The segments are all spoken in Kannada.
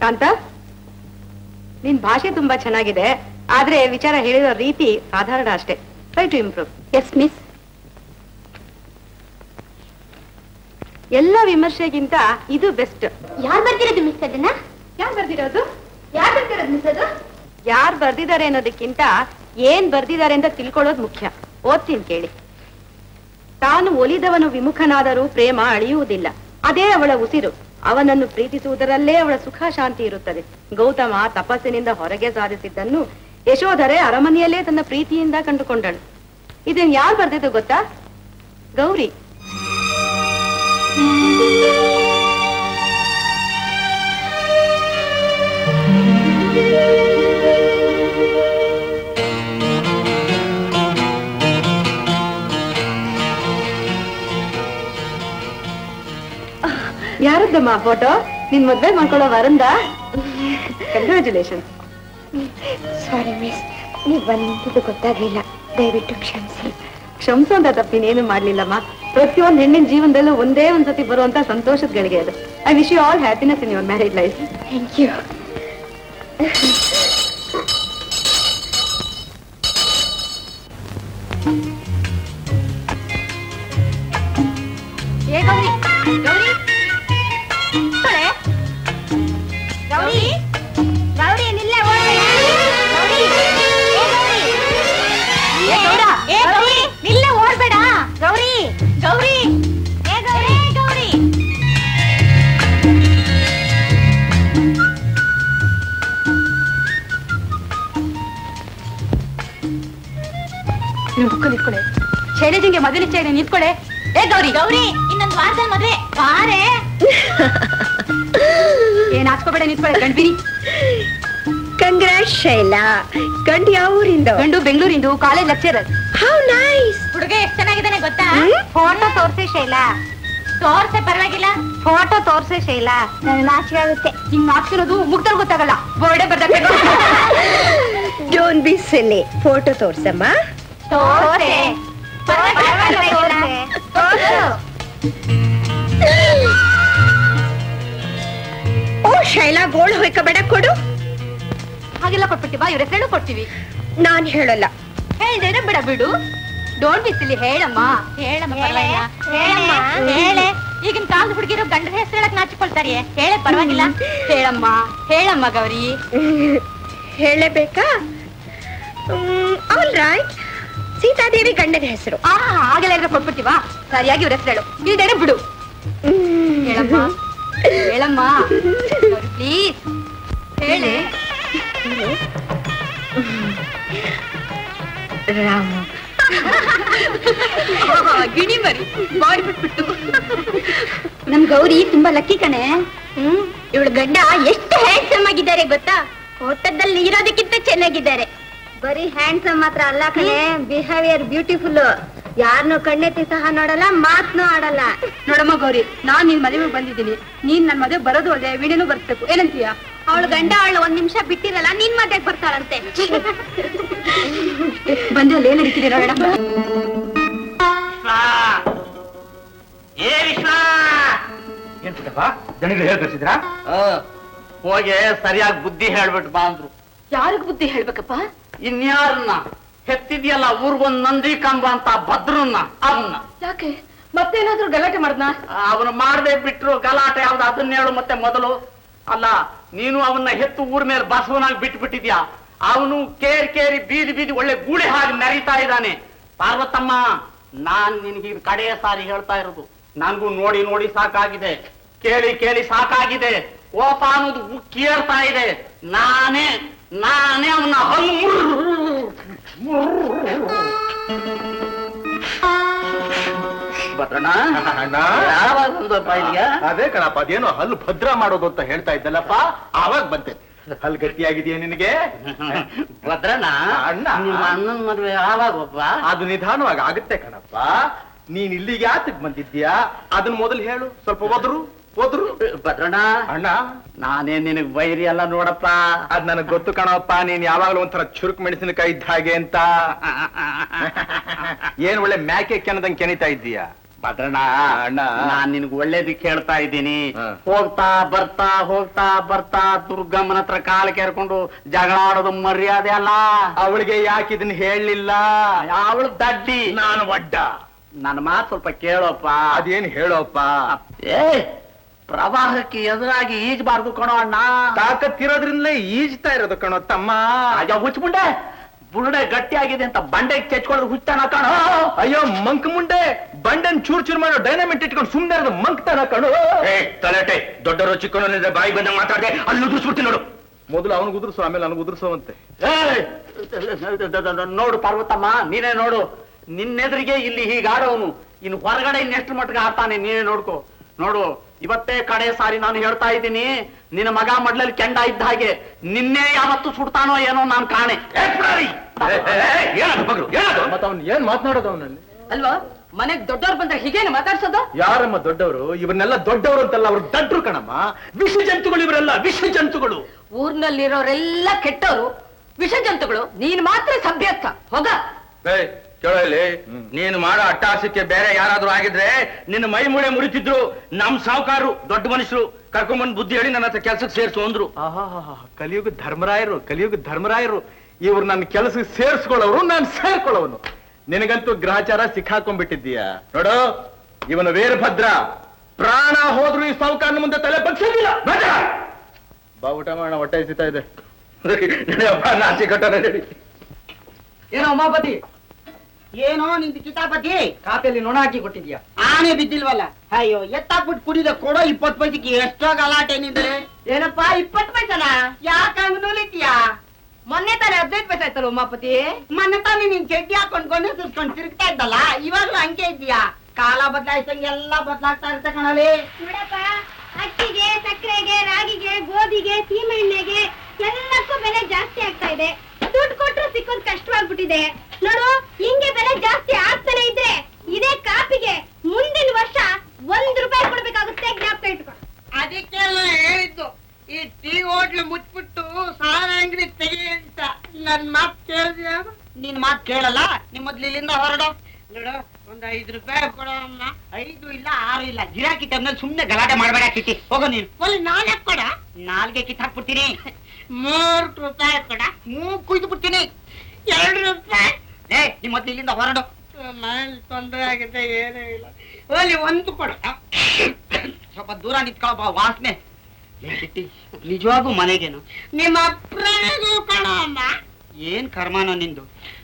ಕಾಂತ, ನಿನ್ ಭಾಷೆ ತುಂಬಾ ಚೆನ್ನಾಗಿದೆ, ಆದ್ರೆ ವಿಚಾರ ಹೇಳಿರೋ ರೀತಿ ಸಾಧಾರಣ ಅಷ್ಟೇ. Try to improve. Yes miss. ಎಲ್ಲ ವಿಮರ್ಶೆಗಿಂತ ಇದು ಬೆಸ್ಟ್. ಯಾರು ಬರ್ದಿರೋದು ಮಿಸ್ ಅದನ್ನ? ಯಾರು ಬರ್ದಿರೋದು? ಯಾರು ಬರ್ದಿರೋದು ಮಿಸ್ ಅದು? ಯಾರು ಬರ್ದಿದ್ದಾರೆ ಅನ್ನೋದಕ್ಕಿಂತ ಏನ್ ಬರ್ದಿದ್ದಾರೆ ಅಂತ ತಿಳ್ಕೊಳ್ಳೋದು ಮುಖ್ಯ. ಓದ್ತೀನಿ ಕೇಳಿ. ತಾನು ಒಲಿದವನು ವಿಮುಖನಾದರೂ ಪ್ರೇಮ ಅಳಿಯುವುದಿಲ್ಲ, ಅದೇ ಅವಳ ಉಸಿರು. ಅವನನ್ನು ಪ್ರೀತಿಸುವುದರಲ್ಲೇ ಅವಳ ಸುಖ ಶಾಂತಿ ಇರುತ್ತದೆ. ಗೌತಮ ತಪಸ್ಸಿನಿಂದ ಹೊರಗೆ ಸಾಧಿಸಿದ್ದನ್ನು ಯಶೋಧರೆ ಅರಮನೆಯಲ್ಲೇ ತನ್ನ ಪ್ರೀತಿಯಿಂದ ಕಂಡುಕೊಂಡಳು. ಇದನ್ ಯಾರು ಬರ್ದಿದ್ದು ಗೊತ್ತಾ? ಗೌರಿ. ಯಾರದ್ದಮ್ಮ ಫೋಟೋ? ನಿನ್ ಮದ್ವೆ ಮಾಡ್ಕೊಳ್ಳೋ ವರಂದ? ಕಂಗ್ರಾಚುಲೇಷನ್. ಸಾರಿ ಮಿಸ್, ನೀವು ಬಂದಿದ್ದು ಗೊತ್ತಾಗ್ಲಿಲ್ಲ, ದಯವಿಟ್ಟು ಕ್ಷಮಿಸಿ. ಕ್ಷಮಿಸೋ ಅಂತ ತಪ್ಪಿನೇನು ಮಾಡ್ಲಿಲ್ಲಮ್ಮ. ಪ್ರತಿಯೊಂದು ಹೆಣ್ಣಿನ ಜೀವನದಲ್ಲೂ ಒಂದೇ ಒಂದ್ಸತಿ ಬರುವಂತ ಸಂತೋಷದ ಗಳಿಗೆ ಅದು. I wish you all happiness in your marriage life. Thank you. Gauri, Gauri, Gauri, Gauri, ನಿಲ್ಲ ಓಡಬೇಡ. ಗೌರಿ, ಗೌರಿ, ನಿಲ್ಲ ಓಡಬೇಡ. ಗೌರಿ, ಗೌರಿ, ಗೌರಿ, ಗೌರಿ. ನೀವು ಬುಕ್ಕ ನಿಂತ್ಕೊಳ್ಳೆ. ಶೈಲೇಜಿಂಗೆ ಮದುವೆ ನಿಶ್ಚಯ ಇದೆ, ನಿಂತ್ಕೊಳ್ಳೆ. ಏ ಗೌರಿ, ಗೌರಿ, ಇನ್ನೊಂದು ವಾರದಲ್ಲಿ ಮದ್ವೆ. ಬಾರೆ. ಏನ್ ಹಾಕ್ಸ್ಕೋಬೇಡ, ನಿಂತ್ಕೊಳ್ಳೆ. ಗಂಡ್ಬಿರಿ. ಕಂಗ್ರಾಟ್ ಶೈಲಾ. ಗಂಡು ಯಾವ ಊರಿಂದ? ಗಂಡು ಬೆಂಗಳೂರಿಂದು, ಕಾಲೇಜ್ ಲೆಕ್ಚರರ್. How nice. ಹುಡುಗ ಎಷ್ಟು ಚೆನ್ನಾಗಿದ್ದಾನೆ ಗೊತ್ತಾ? ಫೋಟೋ ತೋರ್ಸೆ ಶೈಲಾ. ತೋರ್ಸೆ ಪರವಾಗಿಲ್ಲ, ಫೋಟೋ ತೋರ್ಸೆ ಶೈಲಾ. ನನಗೆ ನಾಚಿಕೆ ಆಗುತ್ತೆ. ಹಿಂಗ್ ನಾಚಿರೋದು ಮುಗ್ದಲ್ಲಿ ಗೊತ್ತಾಗಲ್ಲ. ಬೋರ್ಡೆ ಬರ್ದಾಗ ಡೋಂಟ್ ಬಿ ಸಿಲ್ಲಿ. ಫೋಟೋ ತೋರ್ಸಮ್ಮ. ತೋರ್ಸೆ. ಓ ಶೈಲಾ, ಗೋಳು ಹೊಯ್ಕಬೇಡ, ಕೊಡು. ಹಾಗೆಲ್ಲ ಕೊಟ್ಬಿಟ್ಟಿವಾ? ಇವ್ರ ಹೆಸರು ಕೊಡ್ತೀವಿ. ನಾನ್ ಹೇಳಲ್ಲ. ಹೇಳ್ದೇನೆ ಬಿಡ, ಬಿಡು. ಡೋಂಟ್ ಬಿಸಿಲಿ. ಹೇಳಮ್ಮ, ಹೇಳಮ್ಮ, ಪರವಾಗಿಲ್ಲ. ಹೇಳಮ್ಮ, ಹೇಳೆ. ಈಗಿನ ಕಾಲದ ಹುಡುಗಿರು ಗಂಡನ ಹೆಸರು ಹೇಳಕ್ ನಾಚಿಕೊಳ್ತಾರಿಯೇ. ಹೇಳೆ, ಪರವಾಗಿಲ್ಲ. ಹೇಳಮ್ಮ, ಹೇಳಮ್ಮ ಗೌರಿ. ಹೇಳಬೇಕಾ? All right. ಸೀತಾದೇವಿ ಗಂಡನ ಹೆಸರು. ಹಾಗೆಲ್ಲ ಇದ್ರೆ ಕೊಟ್ಬಿಡ್ತೀವಾ? ಸರಿಯಾಗಿ ಇವ್ರ ಹೆಸರು ಹೇಳು. ಇಲ್ದೇನೆ ಬಿಡು. ಹೇಳಮ್ಮ, ಹೇಳಮ್ಮ ಪ್ಲೀಸ್. ಹೇಳಿ. ರಾಮ. ಗಿಣಿ ಮರಿ ಬಾಯ್ ಬಿಟ್ಬಿಟ್ಟು. ನಮ್ ಗೌರಿ ತುಂಬಾ ಲಕ್ಕಿ ಕಣೆ. ಇವಳು ಗಂಡ ಎಷ್ಟು ಹ್ಯಾಂಡ್ಸಮ್ ಆಗಿದ್ದಾರೆ ಗೊತ್ತಾ? ಫೋಟೋದಲ್ಲಿ ಇರೋದಕ್ಕಿಂತ ಚೆನ್ನಾಗಿದ್ದಾರೆ. ಬರೀ ಹ್ಯಾಂಡ್ಸಮ್ ಮಾತ್ರ ಅಲ್ಲ ಕಣೆ, ಬಿಹೇವಿಯರ್ ಬ್ಯೂಟಿಫುಲ್. ಯಾರನ್ನೂ ಕಣ್ಣೆತ್ತಿ ಸಹ ನೋಡಲ್ಲ, ಮಾತ್ನೂ ಆಡಲ್ಲ. ನೋಡಮ್ಮ ಗೌರಿ, ನಾನ್ ನಿನ್ ಮದುವೆಗೆ ಬಂದಿದ್ದೀನಿ. ನೀನ್ ನನ್ ಮದುವೆ ಬರೋದು ಅಲ್ಲದೆ ವೀಣೆನೂ ಬರ್ಬೇಕು. ಏನಂತೀಯ? ಅವಳು ಗಂಡ ಅವಳು ಒಂದ್ ನಿಮಿಷ ಬಿಟ್ಟಿರಲ್ಲ, ನಿನ್ ಮದ್ವೆಗೆ ಬರ್ತಾಳಂತೆ. ಬಂದು ಅಲ್ಲಿ ಏನ್ ನಡೀತಿದೆ ನೋಡೋಣ. ಏನ್ ಪುಟ್ಟಪ್ಪ, ಜನಗಳು ಹೇಳ್ತಿದ್ರ? ಹೋಗಿ ಸರಿಯಾಗಿ ಬುದ್ಧಿ ಹೇಳ್ಬಿಟ್ಟು ಬಾ ಅಂದ್ರು. ಯಾರಿಗ್ ಬುದ್ಧಿ ಹೇಳ್ಬೇಕಪ್ಪ? ಇನ್ಯಾರನ್ನ? ಹೆತ್ತಿದ್ಯಲ್ಲ ಊರ್ಗೊಂದ್ ನಂದಿ ಕಂಬ ಅಂತ ಭದ್ರನ್ನ, ಅವನ್ನ. ಯಾಕೆ ಮತ್ತೇನಾದ್ರೂ ಗಲಾಟೆ ಮಾಡ್ದ? ಅವನು ಮಾಡದೆ ಬಿಟ್ರು ಗಲಾಟೆ ಯಾವ್ದು ಅದನ್ನ ಹೇಳು ಮತ್ತೆ ಮೊದಲು. ಅಲ್ಲ, ನೀನು ಅವನ್ನ ಹೆತ್ತು ಊರ್ ಮೇಲೆ ಬಸವನಾಗಿ ಬಿಟ್ಟು ಬಿಟ್ಟಿದ್ಯಾ. ಅವನು ಕೇರಿ ಕೇರಿ ಬೀದಿ ಬೀದಿ ಒಳ್ಳೆ ಗೂಳಿ ಹಾಗೆ ಮೆರೀತಾ ಇದ್ದಾನೆ. ಪಾರ್ವತಮ್ಮ, ನಾನ್ ನಿನ್ಗೆ ಕಡೆಯ ಸಾರಿ ಹೇಳ್ತಾ ಇರೋದು. ನನ್ಗೂ ನೋಡಿ ನೋಡಿ ಸಾಕಾಗಿದೆ, ಕೇಳಿ ಕೇಳಿ ಸಾಕಾಗಿದೆ. ಕೋಪ ಅನ್ನೋದು ಉಕ್ಕೇರ್ತಾ ಇದೆ. ನಾನೇ ಅವನ್ನ ಭದ್ರಣ್ಣ, ಯಾವಾಗ ಬಂದಪ್ಪ ಇಲ್ಲಿಗೆ? ಅದೇ ಕಣಪ್ಪ, ಅದೇನೋ ಹಲ್ಲು ಭದ್ರ ಮಾಡೋದು ಅಂತ ಹೇಳ್ತಾ ಇದ್ದಲ್ಲಪ್ಪ, ಆವಾಗ ಬಂತೆ. ಹಲ್ಲು ಗಟ್ಟಿಯಾಗಿದೆಯಾ ನಿನಗೆ? ಭದ್ರಣ್ಣ, ಅಣ್ಣ, ನಿಮ್ಮ ಅಣ್ಣನ ಮದುವೆ ಯಾವಾಗ ಒಬ್ಬ? ಅದು ನಿಧಾನವಾಗಿ ಆಗುತ್ತೆ ಕಣಪ್ಪ. ನೀನ್ ಇಲ್ಲಿಗೆ ಯಾತಕ್ ಬಂದಿದ್ಯಾ ಅದನ್ನ ಮೊದಲು ಹೇಳು. ಸ್ವಲ್ಪ ಓದ್ರು ಭದ್ರಣ್ಣ ಅಣ್ಣ, ನಾನೇ ನಿನಗ್ ಬೈರಿ ಅಲ್ಲ ನೋಡಪ್ಪ. ಅದ್ ನನಗ್ ಗೊತ್ತು ಕಣಪ್ಪ, ನೀನ್ ಯಾವಾಗ್ಲೂ ಒಂಥರ ಚುರುಕ್ ಮೆಣಸಿನಕಾಯಿ ಇದ್ದ ಹಾಗೆ ಅಂತ. ಏನ್ ಒಳ್ಳೆ ಮ್ಯಾಕೆ ಕೆನದಂಗ್ ಕೆನಿತಾ ಇದ್ದೀಯಾ? ಭದ್ರಣ್ಣ ಅಣ್ಣ. ನಾನ್ ನಿನ್ಗೆ ಒಳ್ಳೇದಕ್ಕೆ ಹೇಳ್ತಾ ಇದ್ದೀನಿ. ಹ. ಹೋಗ್ತಾ ಬರ್ತಾ ದುರ್ಗಮ್ಮನ ಹತ್ರ ಕಾಲು ಕೇರ್ಕೊಂಡು ಜಗಳ ಆಡೋದು ಮರ್ಯಾದೆ ಅಲ್ಲ. ಅವಳಿಗೆ ಯಾಕೆ ಇದನ್ನ ಹೇಳಲಿಲ್ಲ? ಅವಳು ದಡ್ಡಿ, ನಾನು ಒಡ್ಡ. ನನ್ನ ಮಾತು ಸ್ವಲ್ಪ ಕೇಳೋಪ್ಪ. ಅದೇನ್ ಹೇಳೋಪ್ಪ? ಏ ಪ್ರವಾಹಕ್ಕೆ ಎದುರಾಗಿ ಈಜಬಾರ್ದು ಕಣೋ ಅಣ್ಣ. ತಾಕತ್ತಿರೋದ್ರಿಂದಲೇ ಈಜ್ತಾ ಇರೋದು ಕಣೋ ತಮ್ಮ. ಹುಚ್ಚುಂಡೆ ಬುರುಡೆ ಗಟ್ಟಿಯಾಗಿದೆ ಅಂತ ಬಂಡೆಗೆ ಚೆಚ್ಕೊಳ್ಳೋದು ಹುಚ್ಚಾನ ಕಣೋ. ಅಯ್ಯೋ ಮಂಕ್ ಮುಂಡೆ, ಬಂಡನ್ ಚೂರ್ ಮಾಡೋ ಡೈನಮಿಟ್ ಇಟ್ಕೊಂಡು ಸುಮ್ಮನೆ ಇರೋದು ಮಂಕ್ ತನ ಕಣೋ. ತಲೆಟೆ ದೊಡ್ಡವರು ಚಿಕ್ಕವನಿಂದ ಬಾಯಿ ಬಂದ ಮಾತಾಡದೆ ಅಲ್ಲಿ ಉದುರಿಸ್ಬಿಡ್ತೀನಿ ನೋಡು. ಮೊದಲು ಅವನಿಗೆ ಉದುರಿಸು, ಆಮೇಲೆ ನನಗೆ ಉದುರಿಸುವಂತೆ. ನೋಡು ಪಾರ್ವತಮ್ಮ, ನೀನೇ ನೋಡು. ನಿನ್ನೆದುರಿಗೆ ಇಲ್ಲಿ ಹೀಗಾಡೋನು ಇನ್ನು ಹೊರಗಡೆ ಇನ್ನೆಷ್ಟು ಮಟ್ಟಿಗೆ ಆಡ್ತಾನೆ ನೀನೇ ನೋಡ್ಕೋ. ನೋಡು, ಇವತ್ತೇ ಕಡೆ ಸಾರಿ ನಾನು ಹೇಳ್ತಾ ಇದ್ದೀನಿ, ನಿನ್ನ ಮಗ ಮಡ್ಲಲ್ಲಿ ಕೆಂಡ ಇದ್ದ ಹಾಗೆ ನಿನ್ನೆ ಯಾವತ್ತು ಸುಡ್ತಾನೋ ಏನೋ ನಾನು ಕಾಣೆ. ಮತ್ತೆ ಅವ್ನು ಏನ್ ಮಾತನಾಡೋದು ಅವನಲ್ಲಿ? ಅಲ್ವಾ ಮನೆಗ್ ದೊಡ್ಡವ್ರು ಬಂದ್ರೆ ಹೀಗೇನು ಮಾತಾಡ್ಸೋದು? ಯಾರಮ್ಮ ದೊಡ್ಡವರು? ಇವನ್ನೆಲ್ಲ ದೊಡ್ಡವರು ಅಂತಲ್ಲ, ಅವ್ರು ದಡ್ರು ಕಣಮ್ಮ. ವಿಷ ಜಂತುಗಳು ಇವರೆಲ್ಲ, ವಿಷ ಜಂತುಗಳು. ಊರ್ನಲ್ಲಿರೋರೆಲ್ಲ ಕೆಟ್ಟವರು, ವಿಷ ಜಂತುಗಳು. ನೀನ್ ಮಾತ್ರ ಸಭ್ಯಸ್ಥ. ಹೋಗ. ಕೇಳಲಿ, ನೀನು ಮಾಡೋ ಅಟ್ಟಾಸಕ್ಕೆ ಬೇರೆ ಯಾರಾದ್ರೂ ಆಗಿದ್ರೆ ನಿನ್ನ ಮೈ ಮೂಳೆ ಮುರಿತಿದ್ರು. ನಮ್ ಸಾವುಕಾರರು ದೊಡ್ಡ ಮನುಷ್ಯರು ಕರ್ಕೊಂಡ್ಬಂದ್ ಬುದ್ಧಿ ಹೇಳಿ ನನ್ನ ಹತ್ರ ಕೆಲ್ಸಕ್ಕೆ ಸೇರ್ಸು ಅಂದ್ರು. ಕಲಿಯುಗ ಧರ್ಮರಾಯರು ಇವ್ರು ನನ್ನ ಕೆಲಸಕ್ಕೆ ಸೇರ್ಸ್ಕೊಳ್ಳೋರು, ನಾನು ಸೇರ್ಕೊಳ್ಳೋನು. ನಿನಗಂತೂ ಗ್ರಹಚಾರ ಸಿಕ್ಕಾಕೊಂಡ್ಬಿಟ್ಟಿದ್ದೀಯ ನೋಡು. ಇವನ ವೀರಭದ್ರ ಪ್ರಾಣ ಹೋದ್ರು ಈ ಸಾವುಕಾರನ ಮುಂದೆ ತಲೆ ಬಗ್ಸೋದಿಲ್ಲ. ಬಾ ಊಟ ಮಾಡೋಣ, ಹೊಟ್ಟೆ ಹಸಿತಾ ಇದೆ. ನಾಸಿ ಕಟ್ಟೋಣ ನಡಿ. ಏನೋ ಉಮಾಪತಿ, ಏನೋ ನಿಂದು ಕಿತಾಪತಿ ಕಾಫಿಯಲ್ಲಿ ನೊಣ ಹಾಕಿ ಕೊಟ್ಟಿದ್ಯಾ? ಆನೆ ಬಿದ್ದಿಲ್ವಲ್ಲ? ಅಯ್ಯೋ ಎತ್ತಾಕ್ಬಿಟ್ಟು ಕುಡಿದ ಕೊಡೋ 20 ಪೈಸೆಗೆ ಎಷ್ಟೋ ಗಲಾಟೆ ನಿಂದ್ರೆ. ಏನಪ್ಪ 20 ಪೈಸನ? ಯಾಕಂಗ್ ನೂಲಿತ್ಯಾ? ಮೊನ್ನೆ ತಾನೆ 15 ಪೈಸೆ ಆಯ್ತಲ್ಲ ಉಮಾಪತಿ. ಮೊನ್ನೆ ತಾನೇ ನೀನ್ ಚಡ್ಡಿ ಹಾಕೊಂಡ್ ಗೊಂಡೆ ಸುರ್ಸ್ಕೊಂಡ್ ತಿರುಗ್ತಾ ಇದ್ದಲ್ಲ, ಇವಾಗ್ಲೂ ಹಂಗೆ ಇದ್ದೀಯಾ? ಕಾಲ ಬದಲಾಯಿಸಂಗೆ ಎಲ್ಲ ಬದಲಾಗ್ತಾ ಇರ್ತ ಕಣಲಿ. ನೋಡಪ್ಪ, ಅಕ್ಕಿಗೆ, ಸಕ್ಕರೆಗೆ, ರಾಗಿಗೆ, ಗೋಧಿಗೆ, ಸೀಮೆಎಣ್ಣೆಗೆ ಎಲ್ಲಕ್ಕೂ ಬೆಲೆ ಜಾಸ್ತಿ ಆಗ್ತಾ ಇದೆ. ದುಡ್ಡು ಕೊಟ್ರು ಸಿಕ್ಕೋದು ಕಷ್ಟವಾಗ್ಬಿಟ್ಟಿದೆ ನೋಡು. ಹಿಂಗೆ ಬೆಲೆ ಜಾಸ್ತಿ ಆಗ್ತಾನೆ ಇದ್ರೆ ಇದೇ ಕಾಪಿಗೆ ಮುಂದಿನ ವರ್ಷ 1 ರೂಪಾಯಿ ಕೊಡ್ಬೇಕಾಗುತ್ತೆ, ಜ್ಞಾಪಕ ಇಟ್ಕೊ. ಅದಕ್ಕೆ ಹೇಳಿದ್ದು ಈ ಟೀ ಹೋಟ್ಲು ಮುಚ್ಬಿಟ್ಟು ಸಾರ ಅಂಗಡಿ ತೆಗಿ ಅಂತ. ನನ್ ಮಾತ್ ಕೇಳಿದ್ಯ? ನಿನ್ ಮಾತ್ ಕೇಳಲ್ಲ. ನಿಮ್ ಮೊದ್ಲು ಇಲ್ಲಿಂದ ಹೊರಡೋ. ನೋಡು, ಒಂದ್ 5 ರೂಪಾಯಿ ಕೊಡೋಮ್ಮ. 5 ಇಲ್ಲ 6 ಇಲ್ಲ. ಗಿರಾಕಿ ಟೈಮ್ನಲ್ಲಿ ಸುಮ್ನೆ ಗಲಾಟೆ ಮಾಡ್ಬೇಡ ಕಿಟ್ಟಿ. ಹೋಗೋ ನೀನು. ಒಳ್ಳೆ 4 ಕೊಡ. 4 ಕಿತ್ತಾಕ್ಬಿಡ್ತೀನಿ. 3 ರೂಪಾಯಿ ಕೊಡ. 3 ಕುಯ್ದು ಬಿಡ್ತೀನಿ. 2 ರೂಪಾಯಿ. ಏ ನಿಮ್ ಮೊದ್ಲು ಇಲ್ಲಿಂದ ಹೊರಡು. ಮನೇಲಿ ತೊಂದರೆ ಆಗಿದೆ, ಏನೂ ಇಲ್ಲ. ಅಲ್ಲಿ 1 ಕೊಡ. ಸ್ವಲ್ಪ ದೂರ ನಿಂತ್ಕೊಳಪ್ಪ, ವಾಸನೆ. ನಿಜವಾಗೂ ಮನೆಗೇನು? ನಿಮ್ಮ ಅಪ್ಪನಿಗೂ ಕಣಮ್ಮ. ಏನ್ ಕರ್ಮಾನೋ ನಿಂದು?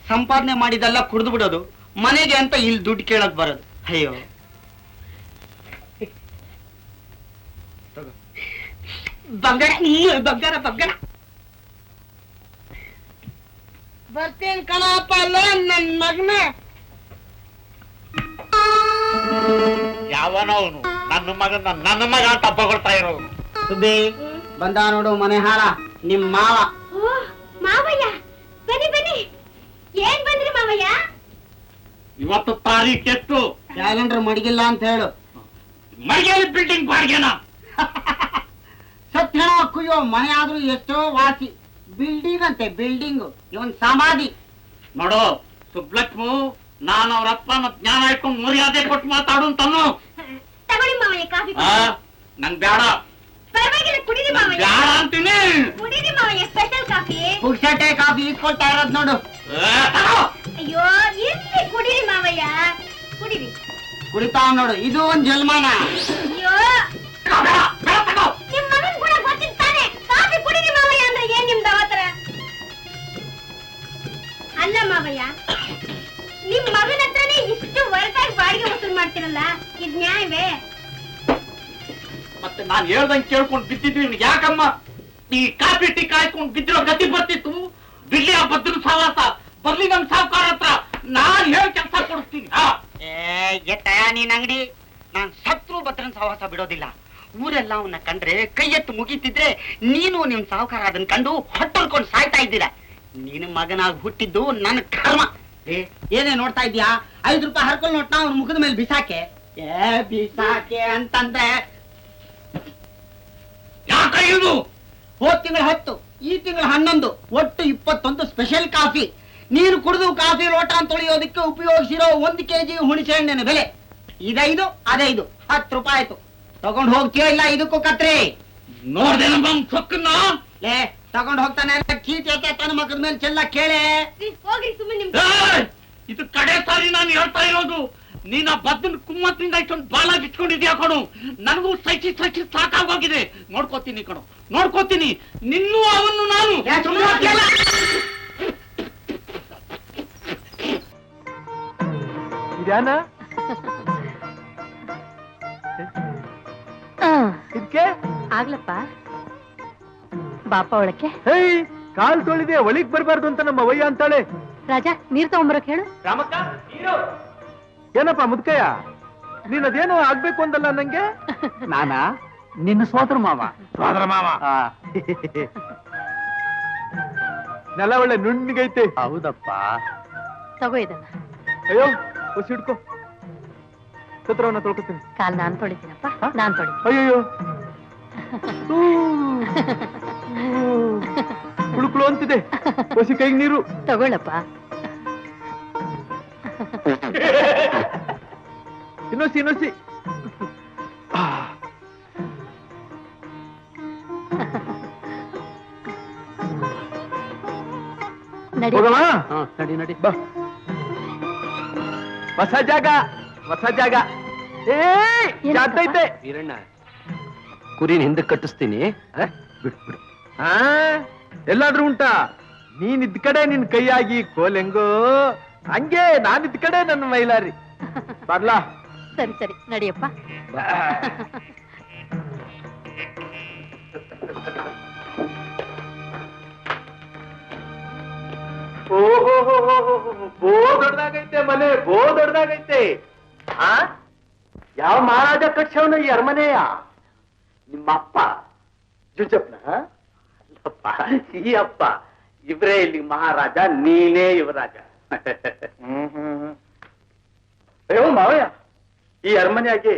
ಸಂಪಾದನೆ ಮಾಡಿದೆಲ್ಲ ಕುಡ್ದು ಬಿಡೋದು, ಮನೆಗೆ ಅಂತ ಇಲ್ಲಿ ದುಡ್ಡು ಕೇಳಕ್ ಬರೋದು. ಅಯ್ಯೋ ಬಂಗಾರ ಬಂಗಾರ ಬಂಗಾರ. ಬರ್ತೇನ್ ಕಣಪ್ಪ. ಅಲ್ಲ ನನ್ ಮಗನ ಯಾವನವನು ನನ್ನ ಮಗ ಅಂತ ಹಬ್ಬಗೊಳ್ತಾ ಇರೋದು. ಸುದ್ದಿ ಬಂದ ನೋಡು, ಮನೆ ಹಾಳ ನಿಮ್ ಮಾವ. ಓ ಮಾವಯ್ಯ, ಬನ್ನಿ ಬನ್ನಿ. ಏನ್ ಬಂದ್ರಿ ಮಾವಯ್ಯ? ಇವತ್ತು ತಾರೀಖ್ ಎಷ್ಟು? ಕ್ಯಾಲೆಂಡರ್ ಮಡಗಿಲ್ಲ ಅಂತ ಹೇಳು. ಮಡಿಕೇರಿ ಬಿಲ್ಡಿಂಗ್ ಬಾಡಿಗೆನ? ಸತ್ಯ ಕುಯ್ಯೋ ಮನೆ ಆದ್ರೂ ಎಷ್ಟೋ ವಾಸಿ. ಬಿಲ್ಡಿಂಗ್ ಅಂತೆ ಬಿಲ್ಡಿಂಗ್, ಇವನ್ ಸಮಾಧಿ. ನೋಡು ಸುಬ್ಲಕ್ಷ್ಮು, ನಾನು ಅವ್ರ ಅಪ್ಪನ ಜ್ಞಾನ ಇಟ್ಕೊಂಡು ಮರ್ಯಾದೆ ಕೊಟ್ಟು ಮಾತಾಡು ಅಂತಾನು. ತಗೊಳ್ಳಿ ಮಾವಯ್ಯ ಕಾಫಿ. ನಂಗ್ ಬೇಡ. ಪರವಾಗಿಲ್ಲ, ಕುಡೀರಿ ಮಾವಯ್ಯ. ಬೇಡ ಅಂತೀನಿ. ಕುಡೀರಿ ಮಾವಯ್ಯ, ಸ್ಪೆಷಲ್ ಕಾಫಿ. ಪುಕ್ಷಟೆ ಕಾಫಿ ಇಸ್ಕೊಳ್ತಾ ಇರೋದ್ ನೋಡು. ಅಯ್ಯೋ ಇರ್ಲಿ, ಕುಡೀರಿ ಮಾವಯ್ಯ, ಕುಡೀರಿ. ಕುಡಿತಾ ನೋಡು, ಇದು ಒಂದ್ ಜನ್ಮಾನ. ಅಯ್ಯೋ ನಿಮ್ ಮಗನ್ ಕೂಡ ಗೊತ್ತಿರ್ತಾನೆ. ಕಾಫಿ ಕುಡೀರಿ ಮಾವಯ್ಯ ಅಂದ್ರೆ ಏನ್ ನಿಮ್ದು ಅವತರ? ಅಲ್ಲ ಮಾವಯ್ಯ, ನಿಮ್ ಮಗನ ಹತ್ರನೇ ಇಷ್ಟು ಹೊರತಾಗಿ ಬಾಡಿಗೆ ವಸೂಲ್ ಮಾಡ್ತಿರಲ್ಲ, ಇದ್ ನ್ಯಾಯವೇ? ಮತ್ತೆ ನಾನ್ ಹೇಳ್ದಂಗೆ ಕೇಳ್ಕೊಂಡು ಬಿದ್ದಿದ್ವಿ. ಯಾಕಮ್ಮ ಈ ಕಾಫಿ ಟೀ ಕಾಯ್ಕೊಂಡು ಬಿದ್ದಿರೋ ಗತಿ ಬರ್ತಿತ್ತು? ಬಿಲ್ಲಿ ಆ ಭದ್ರ ಸವಾಸ ಬರ್ಲಿ ನಮ್ ಸಾವುಕಾರ ಹತ್ರ, ನಾನ್ ಹೇಳಿ ಕೆಲಸ ಕೊಡಿಸ್ತೀನಿ. ಎತ್ತಯ ನೀನ್ ಅಂಗಡಿ. ನಾನ್ ಸತ್ರು ಭದ್ರನ್ ಸಹವಾಸ ಬಿಡೋದಿಲ್ಲ. ಊರೆಲ್ಲ ಅವನ್ನ ಕಂಡ್ರೆ ಕೈ ಎತ್ತು ಮುಗಿತಿದ್ರೆ ನೀನು ನಿಮ್ ಸಾವುಕಾರ ಅದನ್ನ ಕಂಡು ಹೊಟ್ಟಲ್ಕೊಂಡು ಸಾಯ್ತಾ ಇದ್ದೀರಾ. ನೀನು ಮಗನಾಗಿ ಹುಟ್ಟಿದ್ದು ನನ್ನ ಕರ್ಮ. ಏನೇ ನೋಡ್ತಾ ಇದ್ಯಾ? 5 ರೂಪಾಯಿ ಹರ್ಕೊಂಡ್ ನೋಟ್ನ ಅವ್ನ ಮುಖದ ಮೇಲೆ ಬಿಸಾಕೆ. ಬಿಸಾಕೆ ಅಂತಂದ್ರೆ ಯಾಕೆ ಇದು? ಹೋದ್ ತಿಂಗಳು 10, ಈ ತಿಂಗಳು 11, ಒಟ್ಟು 21 ಸ್ಪೆಷಲ್ ಕಾಫಿ. ನೀನು ಕುಡಿದು ಕಾಫಿ ಲೋಟ ತೊಳೆಯೋದಕ್ಕೆ ಉಪಯೋಗಿಸಿರೋ 1 kg ಹುಣಸೆ ಹಣ್ಣಿನ ಬೆಲೆ ಇದೈದು ಅದೈದು 10 ರೂಪಾಯಿ ಆಯ್ತು. ತಗೊಂಡ್ ಹೋಗ್ತೀಯೋ ಇಲ್ಲ ಇದಕ್ಕೂ ಕತ್ರಿ? ನೋಡ್ದೆ ನಮ್ಮ ಸೊಕ್ಕನ್ನ ಲೇ ತಗೊಂಡ್ ಹೋಗ್ತಾನೆ ಕೀಟ್ ತನ್ನ ಮಕ್ಕದ ಮೇಲೆ ಚೆಲ್ಲ ಕೇಳೆ. ಹೋಗ್ರಿ ಸುಮ್ಮನೆ ನಿಮ್ ಇದು ಕಡೆ ಸಾರಿ ನಾನು ಹೇಳ್ತಾ ಇರೋದು. ನೀನ ಬದ್ದನ್ ಕುಮ್ಮತ್ತಿಂದ ಇಷ್ಟೊಂದು ಬಾಳಾಗಿ ಇಟ್ಕೊಂಡಿದ್ಯಾ ಕಣು. ನನಗೂ ಸೈಚಿ ಸಾಕಾಗೋಗಿದೆ. ನೋಡ್ಕೋತೀನಿ ಕಣು, ನೋಡ್ಕೋತೀನಿ ನಿನ್ನೂ ಅವನ್ನು ನಾನು. ಇದ್ಯಾನ ಇದಕ್ಕೆ ಆಗ್ಲಪ್ಪ ಬಾಪ ಒಳಕ್ಕೆ. ಹೇಯ್, ಕಾಲ್ ತೊಳಿದೆ ಒಳಿಗ್ ಬರ್ಬಾರ್ದು ಅಂತ ನಮ್ಮ ಅವ್ವಯ್ಯ ಅಂತಾಳೆ. ರಾಜ ನೀರ್ ತಗೊಂಬರಕ್ ಹೇಳು. ರಾಮಕ್ಕ ಏನಪ್ಪ ಮುದ್ಕಯ್ಯ, ನೀನ್ ಅದೇನೋ ಆಗ್ಬೇಕು ಅಂದಲ್ಲ ನಂಗೆ. ನಾನಾ ನಿನ್ನ ಸೋದರ ಮಾವ. ನೆಲ ಒಳ್ಳೆ ನುಣ್ಣಗೈತೆ. ಹೌದಪ್ಪ. ತಗೋ ಇದನ್ನ. ಅಯ್ಯೋ ಹೊಸಿ ಹಿಡ್ಕೊ, ಸತ್ರವನ್ನ ತೊಳ್ಕೊತೀನಿ. ಕಾಲ್ ನಾನ್ ತೊಳಿತೀನಪ್ಪ, ನಾನ್ ತೊಳಿ. ಅಯ್ಯೋ ಕುಳುಕುಳು ಅಂತಿದೆ. ಹೊಸಿ ಕೈಗೆ ನೀರು ತಗೊಳಪ್ಪ. ಇನ್ನೊಸಿ ಇನ್ನೊಸಿ. ನಡಿ. ಹೋಗಮ್ಮ. ನಡಿ ನಡಿ ಬಾ. ಹೊಸ ಜಾಗ, ಹೊಸ ಜಾಗ. ಏ ಜಾತೈತೆ. ವೀರಣ್ಣ, ಕುರಿನ ಹಿಂದೆ ಕಟ್ಟಿಸ್ತೀನಿ. ಬಿಡು ಬಿಡು. ಎಲ್ಲಾದ್ರೂ ಉಂಟಾ? ನೀನ್ ಇದ್ ಕಡೆ ನಿನ್ ಕೈಯಾಗಿ ಕೋಲೆಂಗೋ, ಹಂಗೆ ನಾನಿದ್ ಕಡೆ ನನ್ನ ಮೈಲಾರಿ. ಬರ್ಲಾ? ಸರಿ ಸರಿ ನಡಿಯಪ್ಪ. ಓಹೋ ಬೋ ದೊಡ್ಡದಾಗೈತೆ ಮನೆ, ಬೋ ದೊಡ್ಡದಾಗೈತೆ. ಯಾವ ಮಹಾರಾಜ ಕಟ್ಸವನು ಈ ಅರಮನೆಯ? ನಿಮ್ಮಪ್ಪ ಜುಜಪ್ನ? ಅಲ್ಲಪ್ಪ, ಈ ಅಪ್ಪ. ಇವ್ರೇ ಇಲ್ಲಿ ಮಹಾರಾಜ, ನೀನೇ ಯುವರಾಜ. ಅಯ್ಯೋ ಮಾವಯ್ಯ, ಈ ಅರಮನೆಯಾಗಿ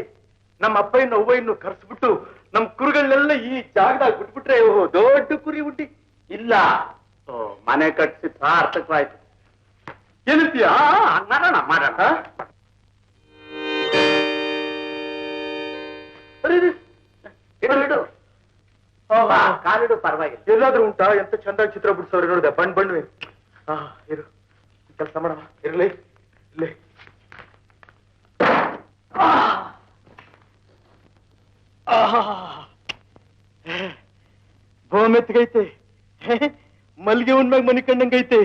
ನಮ್ಮ ಅಪ್ಪ ಇನ್ನು ಅವ್ವ ಇನ್ನು ಕರ್ಸ್ಬಿಟ್ಟು ನಮ್ ಕುರಿಗಳನ್ನೆಲ್ಲ ಈ ಜಾಗದಾಗ ಬಿಟ್ಬಿಟ್ರೆ ದೊಡ್ಡ ಕುರಿ ಹುಟ್ಟಿ. ಇಲ್ಲ, ಮನೆ ಕಟ್ಸಿ ಸಾರ್ಥಕವಾಯ್ತು. ಏನಂತೀಯ? ಮಾಡೋಣ ಮಾಡೋಣ. ಕಾಲಿಡು, ಪರವಾಗಿಲ್ಲ. ಎಲ್ಲಾದ್ರೂ ಉಂಟಾ? ಎಂತ ಚಂದ ಚಿತ್ರ ಬಿಡ್ಸವ್ರೆ ನೋಡಿದೆ, ಬಣ್ವೆ. ಇರು, ಕೆಲಸ ಮಾಡವ. ಇರ್ಲಿ ಇರ್ಲಿ. ಗೋಮೆತ್ಗೈತೆ, ಮಲ್ಗೆ ಉಣ್ಮ್ಯಾಗ ಮನಿ ಕಂಡಂಗೈತೆ.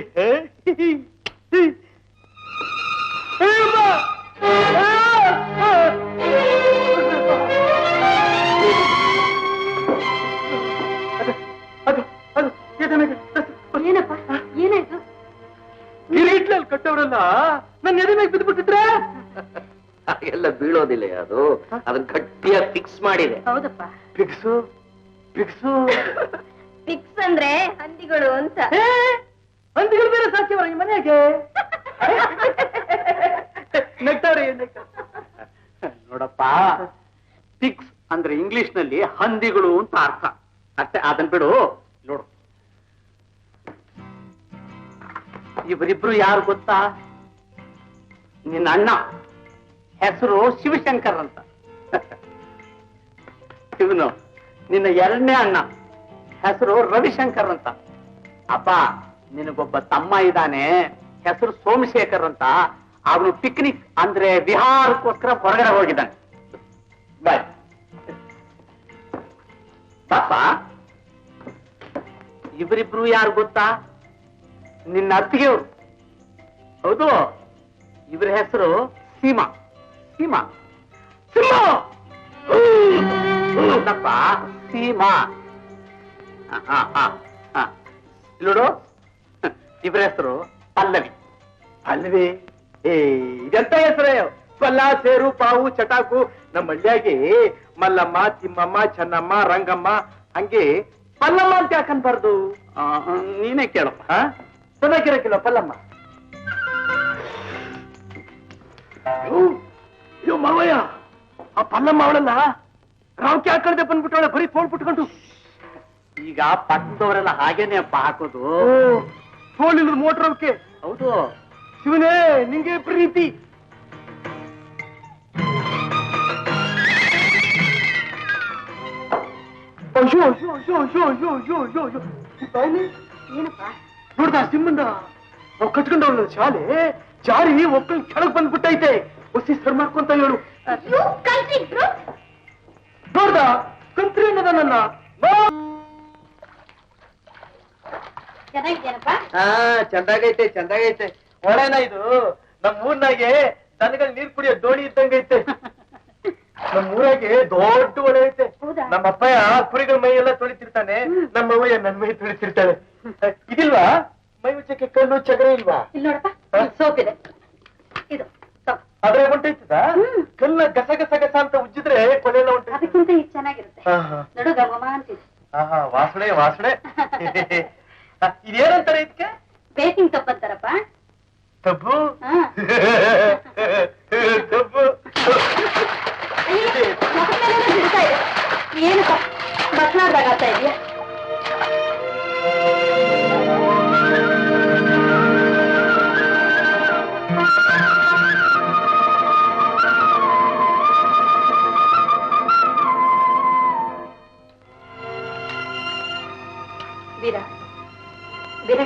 ಏನಪ್ಪ ಏನಾಯ್ತು? ಕಿರೀಟ್ಲಲ್ಲಿ ಕಟ್ಟವ್ರಲ್ಲ ನನ್ನ ಎದೆ ಮೇಲೆ ಬಿದ್ದುಬಿಟ್ಟಿದ್ರೆ ಹಾಗೆಲ್ಲ ಬೀಳೋದಿಲ್ಲ. ಅದು ಅದನ್ನ ಗಟ್ಟಿಯಾಗಿ ಫಿಕ್ಸ್ ಮಾಡಿದೆ. ಹೌದಪ್ಪ. ಪಿಕ್ಸು ಪಿಕ್ಸು ಫಿಕ್ಸ್ ಅಂದ್ರೆ ಹಂದಿಗಳು ಅಂತ. ಹಂದಿಗಳು ಬೇರೆ ಸಾಕ್ಯವರ ಈ ಮನೆಯಾಗೆ? ನೆಕ್ತಾವ್ರಿ. ನೋಡಪ್ಪ, ಪಿಕ್ಸ್ ಅಂದ್ರೆ ಇಂಗ್ಲಿಷ್ ನಲ್ಲಿ ಹಂದಿಗಳು ಅಂತ ಅರ್ಥ ಅಷ್ಟೇ. ಅದನ್ ಬಿಡು. ನೋಡು, ಇವರಿಬ್ರು ಯಾರು ಗೊತ್ತಾ? ನಿನ್ನ ಅಣ್ಣ ಹೆಸರು ಶಿವಶಂಕರ್ ಅಂತ. ಇವನು ನಿನ್ನ ಎರಡನೇ ಅಣ್ಣ ಹೆಸರು ರವಿಶಂಕರ್ ಅಂತ. ಅಪ್ಪ, ನಿನಗೊಬ್ಬ ತಮ್ಮ ಇದ್ದಾನೆ, ಹೆಸರು ಸೋಮಶೇಖರ್ ಅಂತ. ಅವನು ಪಿಕ್ನಿಕ್ ಅಂದ್ರೆ ವಿಹಾರಕ್ಕೋಸ್ಕರ ಹೊರಗಡೆ ಹೋಗಿದ್ದಾನೆ. ಬಾಯ್ ಪಾಪ. ಇವರಿಬ್ರು ಯಾರು ಗೊತ್ತಾ? ನಿನ್ನ ಅತ್ತಿಗೆಯವರು. ಹೌದು, ಇವ್ರ ಹೆಸರು ಸೀಮಾ. ಸೀಮಾ ಸೀಮಾ ಅಲ್ಲಪ್ಪ, ಸೀಮಾ. ನೋಡು, ಇವ್ರ ಹೆಸರು ಪಲ್ಲವಿ. ಅಲ್ವೇ? ಇದೆಂತ ಹೆಸರೇ? ಪಲ್ಲ, ಸೇರು, ಪಾವು, ಚಟಾಕು. ನಮ್ಮ ಹಳ್ಳಿಯಾಗಿ ಮಲ್ಲಮ್ಮ, ತಿಮ್ಮಮ್ಮ, ಚೆನ್ನಮ್ಮ, ರಂಗಮ್ಮ, ಹಂಗೆ ಪಲ್ಲಮ್ಮ ಅಂತ ಯಾಕನ್ಬಾರ್ದು? ನೀನೇ ಕೇಳಪ್ಪ. ಚೆನ್ನಾಗಿರಕ್ಕಿಲ್ಲ ಪಲ್ಲಮ್ಮ. ಅಯ್ಯೋ ಮಾವಯ್ಯ, ಆ ಪಲ್ಲಮ್ಮ ಅವಳಲ್ಲ ರಾವ್ಕೆ ಹಾಕಳ್ದೆ ಬಂದ್ಬಿಟ್ಟವಳೆ, ಬರೀ ತೋಳ್ ಬಿಟ್ಕೊಂಡು. ಈಗ ಪಟ್ಟಣದವರೆಲ್ಲ ಹಾಗೇನೆ ಅಪ್ಪ ಹಾಕೋದು. ತೋಳಿಲ್ಲ ಮೋಟ್ರ್ ಅವಕ್ಕೆ. ಹೌದು. ಶಿವನೇ ನಿಂಗೆ ಪ್ರೀತಿ. ಅಯ್ಯೋ ಅಯ್ಯೋ ಅಯ್ಯೋ ಅಯ್ಯೋ ಅಯ್ಯೋ ಅಯ್ಯೋ ಅಯ್ಯೋ ಅಯ್ಯೋ ಏನಪ್ಪ ನೋಡ್ದ ಸಿಂಹಂದ ನಾವು ಕಟ್ಕೊಂಡವಳು ಶಾಲೆ ಜಾರಿ ಒಕ್ಕಲ್ ಕೆಳಗ್ ಬಂದ್ಬಿಟ್ಟೈತೆ ಒಸಿ ಸರ್ ಮಾಡ್ಕೊಂತ ಹೇಳು ನೋಡ್ದ ಕಂತ್ರಿ ಅನ್ನದ ನನ್ನ ಚೆನ್ನಾಗಿದ್ದೇನಪ್ಪ ಚಂದಾಗೈತೆ ಚಂದಾಗೈತೆ ಒಳೇನ ಇದು ನಮ್ ಊರ್ನಾಗೆ ದನಗಳು ನೀರ್ ಕುಡಿಯೋ ದೋಣಿ ಇದ್ದಂಗೈತೆ ನಮ್ ಊರಾಗೆ ದೊಡ್ಡ ಒಳೆ ಐತೆ ನಮ್ಮ ಅಪ್ಪಯ್ಯ ಕುರಿಗಳ ಮೈ ಎಲ್ಲ ತೊಳಿತಿರ್ತಾನೆ ನಮ್ಮ ಅವ್ವಯ್ಯ ನನ್ ಮೈ ತೊಳಿತಿರ್ತಾಳೆ ಇದಿಲ್ವಾ ಮೈ ಉಚ್ಚಕ್ಕೆ ಕಲ್ಲು ಚಗರೆ ಇಲ್ವಾ ಇಲ್ಲಿ ನೋಡಪ್ಪ ಸೋಪ್ ಇದೆ ಇದು ಸೋಪ್ ಅದ್ರ ಹೊಂಟೈತದ ಕಲ್ಲ ಗಸ ಗಸ ಗಸ ಅಂತ ಉಜ್ಜಿದ್ರೆ ಕೊನೆಲ್ಲ ಉಂಟು ಅದಕ್ಕಿಂತ ಇದು ಚೆನ್ನಾಗಿರುತ್ತೆ ನೋಡು ಗಮಮ ಅಂತಿದೆ ವಾಸನೆ ವಾಸನೆ ಇದೇನಂತಾರೆ ಇದಕ್ಕೆ ಬೇಕಿಂಗ್ ಸೊಪ್ಪು ಅಂತಾರಪ್ಪ ತಬ್ಬು ತಬ್ಬು ಏನಪ್ಪ ಮಕ್ಕಳಾದಾಗ ಆಗ್ತಾ ಇದೆಯಾ ವೀರ ವೀರ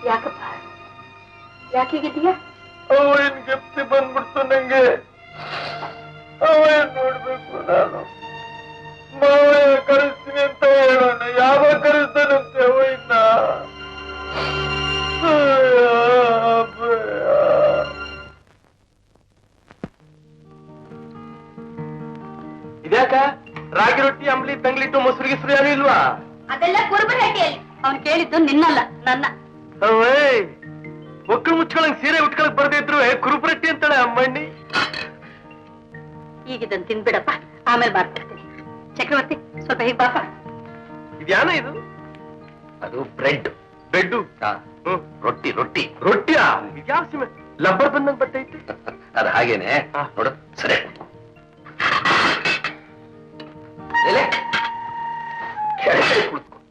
ಯಾಕಪ್ಪ ಯಾಕೀಗಿದೀಯಾ ಅವನ್ ಗೆಪ್ತಿ ಬಂದ್ಬಿಡ್ತು ನಂಗೆ ಅವನ್ ನೋಡ್ಬೇಕು ನಾನು ಮಾವಯ್ಯ ಕರೆಸ್ತೀನಿ ಅಂತ ಹೇಳೋಣ ಯಾವಾಗ ಕರೆಸ್ತಾನಂತೆ ಅವನ್ನ ಇದ್ಯಾಕ ರಾಗಿ ರೊಟ್ಟಿ ಅಂಬ್ಲಿ ತಂಗ್ಲಿಟ್ಟು ಮೊಸರು ಗಿಸ್ರು ಯಾರು ಇಲ್ವಾ ಅದೆಲ್ಲ ಕುರುಬರಹಟ್ಟಿಯಲ್ಲಿ ಅವ್ನು ಕೇಳಿದ್ದು ನಿನ್ನಲ್ಲ ನನ್ನ ಅವಯ್ ಒಕ್ಕಳು ಮುಚ್ಕೊಳಂಗ್ ಸೀರೆ ಉಟ್ಕೊಳಕ್ ಬರ್ದೇ ಇದ್ರು ಕುರುಪರಟ್ಟಿ ಅಂತಾಳೆ ಅಮ್ಮಣ್ಣಿ ಈಗಿದನ್ ತಿನ್ಬಿಡಪ್ಪ ಆಮೇಲೆ ಮಾಡ್ಕೊಡ್ತೀನಿ ಚಕ್ರವರ್ತಿ ಸ್ವಲ್ಪ ಹೀಗೆ ಬಾಪ ಇದ್ಯಾನ ಇದು ಅದು ಬ್ರೆಡ್ ಬೆಡ್ಡು ರೊಟ್ಟಿ ರೊಟ್ಟಿ ರೊಟ್ಟಿಯಾ ಇದ್ಯಾವ ಸಿಮೆ ಲಬ್ಬರ್ ಬಂದಂಗ್ ಬರ್ತೈತಿ ಅದು ಹಾಗೇನೆ ನೋಡು ಸರಿ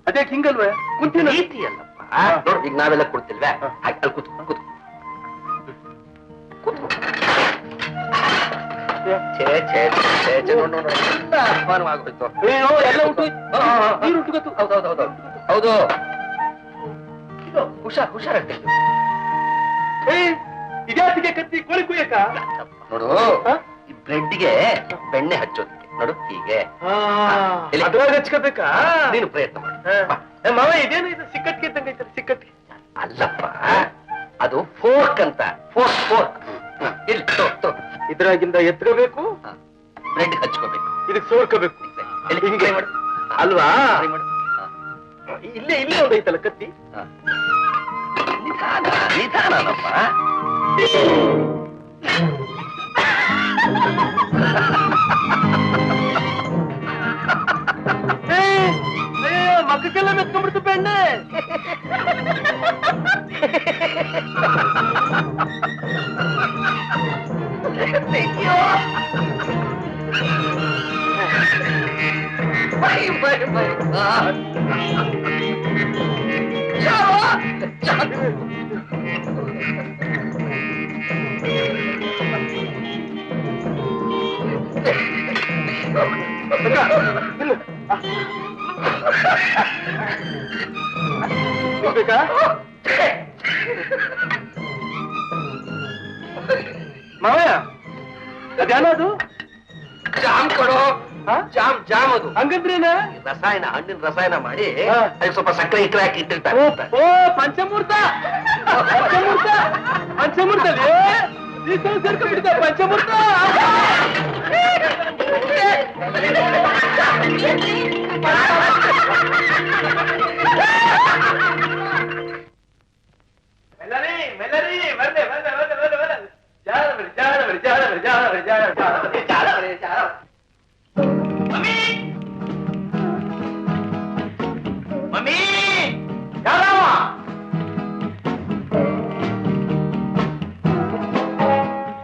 ಅದೇ ಹಿಂಗಲ್ವೇ ಕುಂತಿನ ರೀತಿ ಅಲ್ಲಪ್ಪ ನೋಡು ಈಗ ನಾವೆಲ್ಲ ಕೊಡ್ತಿಲ್ವೇ ಹಾಗೆ ಅಲ್ಲಿ ಕೂತು ಕೂತು ಛೇ ಛೇ ಛೇ ಛೇ ನೋಡು ನೋಡು ಎಲ್ಲ ಅಪಮಾನವಾಗ್ಬಿಡ್ತು ಎಲ್ಲ ಉಂಟು ನೀರು ಉಂಟು ಹೌದೌದೌದು ಹೌದು ಹುಷಾರ್ ಹುಷಾರಾಗ್ತಾ ಇದ್ಯಾತಿಗೆ ಕತ್ತಿ ಕೋಳಿ ಕುಯ್ಯಕ ನೋಡು ಈ ಬ್ರೆಡ್ಗೆ ಬೆಣ್ಣೆ ಹಚ್ಚೋದಕ್ಕೆ ನೋಡು ಹೀಗೆ ಅದ್ರಾಗ ಹಚ್ಕೋಬೇಕಾ ನೀನು ಪ್ರಯತ್ನ ಮಾಡು ಮಾವ ಇದೇನು ಇದು ಸಿಕ್ಕಟ್ಗೆ ಇದ್ದಂಗೈತೆ ಸಿಕ್ಕಟ್ಗೆ ಅಲ್ಲಪ್ಪ ಅದು ಫೋರ್ಕ್ ಅಂತ ಫೋರ್ಕ್ ಫೋರ್ಕ್ ಇಲ್ಲಿ ಇದ್ರಾಗಿಂದ ಎತ್ಕೋಬೇಕು ಬ್ರೆಡ್ ಹಚ್ಕೋಬೇಕು ಇದಕ್ ಸೋರ್ಕೋಬೇಕು ಹಿಂಗೆ ಮಾಡು ಅಲ್ವಾ ಮಾಡು ಇಲ್ಲೇ ಇಲ್ಲೇ ಒಂದೈತಲ್ಲ ಕತ್ತಿ ನಿಧಾನ ನಿಧಾನಪ್ಪ ಮಕ್ಕಕ್ಕೆಲ್ಲ ಮೆತ್ಕೊಂಡ್ಬಿಡ್ತು ಬೆಣ್ಣೆ ಬೇಕಾ ಮಾವಯ್ಯ ಅದ್ಯಾನ ಅದು ಜಾಮ್ ಕೊಡು ಜಾಮ್ ಜಾಮ್ ಅದು ಹಂಗಂದ್ರೇನ ರಸಾಯನ ಹಣ್ಣಿನ ರಸಾಯನ ಮಾಡಿ ಅದಕ್ಕೆ ಸ್ವಲ್ಪ ಸಕ್ಕರೆ ಇಕ್ಕರೆ ಹಾಕಿ ಇಟ್ಟಿರ್ತಾರೆ ಓ ಪಂಚಮೂರ್ತ ಪಂಚಮೂರ್ತ ಪಂಚಮೂರ್ತಲ್ಲಿ ಈ ಸಲ ಸೇರ್ಕೊಂಡ್ಬಿಟ್ಟಿದ್ದ ಪಂಚಮೂರ್ತ ಮೆಲ್ಲರಿ ಮೆಲ್ಲರಿ ಬಂದೆ ಬಂದೆ ಬಂದೆ ಬಂದೆ ಬಂದೆ ಜಾರ ಬರಿ ಜಾರ ಬರಿ ಜಾರ ಬರಿ ಜಾರ ಬರಿ ಜಾರ ಬರಿ ಜಾರ ಬರಿ ಜಾರ ಮಮ್ಮಿ ಮಮ್ಮಿ ಯಾರವ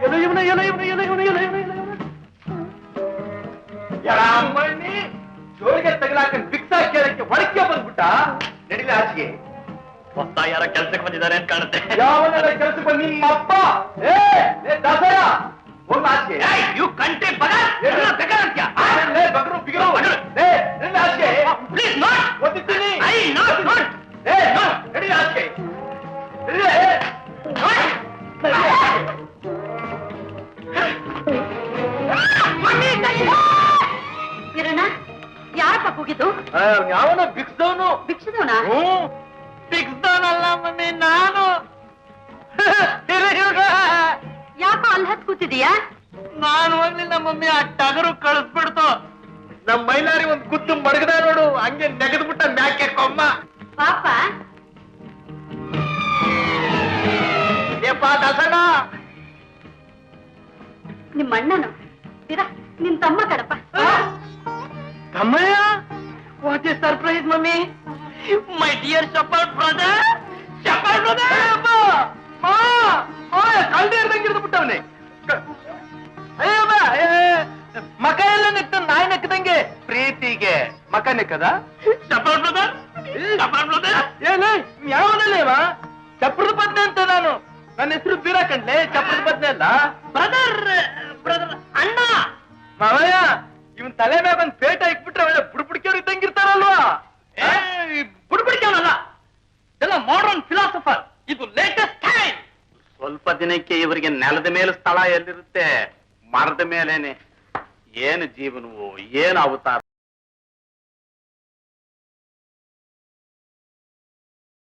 ಏನೋ ಇವನ ಏನೋ ಇವನ ಏನೋ ಇವನ ಏನೋ ಇವನ ಏನೋ ಯಾರಮ್ಮಣ್ಣಿ ಜೋಳಿಗೆ ತಗಲಾಕ ಬಿಕ್ಸ ಕೇಳಕ್ಕೆ ಹೊರಕ್ಕೆ ಬಂದ್ಬಿಟ್ಟ ನಡಿಲೆ ಆಚೆಗೆ ಹೊಸ ಯಾರ ಕೆಲ್ಸಕ್ಕೆ ಬಂದಿದ್ದಾರೆ ಅಂತ ಕಾಣುತ್ತೆ ಯಾವನೆಲ್ಲ ಕೆಲಸಕ್ಕೆ ಬಂದು ನಿಮ್ಮ ಅಪ್ಪ ಏ ದಾಸಯ್ಯ ಒಂದು ಆಚೆಗೆ ಇವು ಕಂಟೆ ಬಗರು ಬಿಗರು ಬಗರು ಪ್ಲೀಸ್ ನಾಟ್ ಒತ್ತಿದ್ದೀನಿ. ಐ ನಾಟ್ ನಾಟ್ ಏ, ನಡಿ ಆಚೆ. ನಡಿ. ಕಿರಣ ಯಾರಪ್ಪ ಕೂಗಿದ್ದು? ಯಾವನ ಬಿಕ್ಸ್ದವನು. ಭಿಕ್ಷದವನ? ಬಿಗ್ಸ್ದವನಲ್ಲ ಮಮ್ಮಿ, ನಾನು ಯಾಕೋ ಅಲ್ಲಿ ಹತ್ ಕೂತಿದೀಯಾ? ನಾನು ಹೋಗ್ಲಿಲ್ಲ ಮಮ್ಮಿ, ಆ ಟಗರು ಕಳಿಸ್ಬಿಡ್ತು. ನಮ್ ಮೈಲಾರಿ ಒಂದ್ ಗುದ್ದು ಮಡಗದ ನೋಡು, ಹಂಗೆ ನೆಗದ್ಬಿಟ್ಟ ಮ್ಯಾಕೆ ಕೊಮ್ಮ. ಪಾಪ ಏಪ್ಪ ದಾಸಣ್ಣ, ನಿಮ್ಮ ಅಣ್ಣನು ಇರ ನಿನ್ ತಮ್ಮ ಕಡಪ್ಪ. ತಮ್ಮಯ್ಯ, what is surprise mummy, my dear shepherd brother, shepherd brother. ಕಳ್ದೆ ಇರ್ದಂಗೆ ಹಿಡಿದು ಬಿಟ್ಟವನೆ. ಮಕ ಎಲ್ಲ ನೆಕ್ಕ ನಾಯಿ ನೆಕ್ಕದಂಗೆ ಪ್ರೀತಿಗೆ ಮಕ ನೆಕ್ಕದ. ಶಪರ್ಡ್ ಬ್ರದರ್, ಶಪರ್ಡ್ ಬ್ರದರ್. ಏನೇ ಯಾವನಲ್ಲೇವಾ? ಚಪ್ರದ ಬದ್ನೆ ಅಂತ ನಾನು. ನನ್ನ ಹೆಸರು ಬೀರ ಕಂಡ್ಲೆ, ಚಪ್ರದ ಬದ್ನೆ ಅಲ್ಲ. ಬ್ರದರ್ ಬ್ರದರ್ ಅಣ್ಣ. ಮಾವಯ್ಯ, ಇವನ್ ತಲೆ ಮ್ಯಾಗ ಒಂದ್ ಪೇಟ ಇಕ್ಬಿಟ್ರೆ ಒಳ್ಳೆ ಬುಡ್ಬುಡ್ಕಿಯವ್ರು ಇದ್ದಂಗಿರ್ತಾರಲ್ವಾ? ಬುಡ್ಬಿಡ್ಕೇವನಲ್ಲ, ಎಲ್ಲ ಮಾಡರ್ನ್ ಫಿಲಾಸಫರ್. ಇದು ಲೇಟೆಸ್ಟ್ ಟೈಮ್. ಸ್ವಲ್ಪ ದಿನಕ್ಕೆ ಇವರಿಗೆ ನೆಲದ ಮೇಲೆ ಸ್ಥಳ ಎಲ್ಲಿರುತ್ತೆ? ಮರದ ಮೇಲೇನೆ. ಏನು ಜೀವನವು, ಏನು ಅವತಾರ.